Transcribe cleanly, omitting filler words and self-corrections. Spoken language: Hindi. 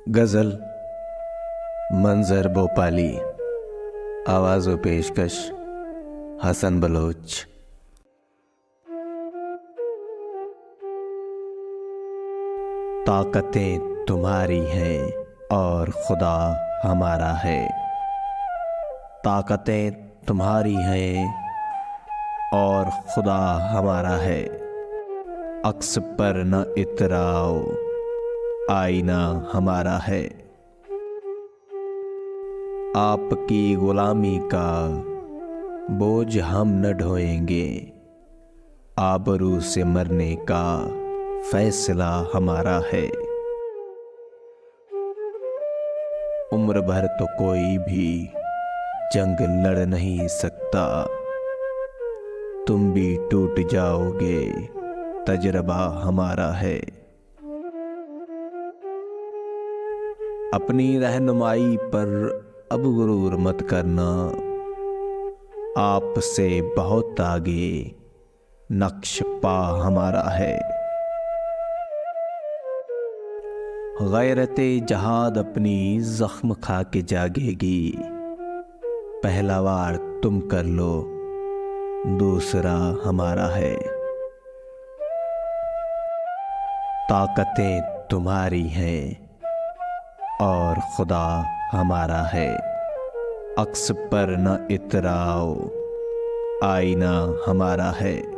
गज़ल मंजर भोपाली। आवाज़ व पेशकश हसन बलोच। ताकतें तुम्हारी हैं और खुदा हमारा है। ताकतें तुम्हारी हैं और खुदा हमारा है। अक्स पर न इतराओ, आईना हमारा है। आपकी गुलामी का बोझ हम न ढोएंगे, आबरू से मरने का फैसला हमारा है। उम्र भर तो कोई भी जंग लड़ नहीं सकता, तुम भी टूट जाओगे, तजर्बा हमारा है। अपनी रहनुमाई पर अब गुरूर मत करना, आपसे बहुत आगे नक्श पा हमारा है। गैरते जहाद अपनी जख्म खा के जागेगी, पहला वार तुम कर लो, दूसरा हमारा है। ताकतें तुम्हारी हैं और खुदा हमारा है। अक्स पर न इतराओ, आईना हमारा है।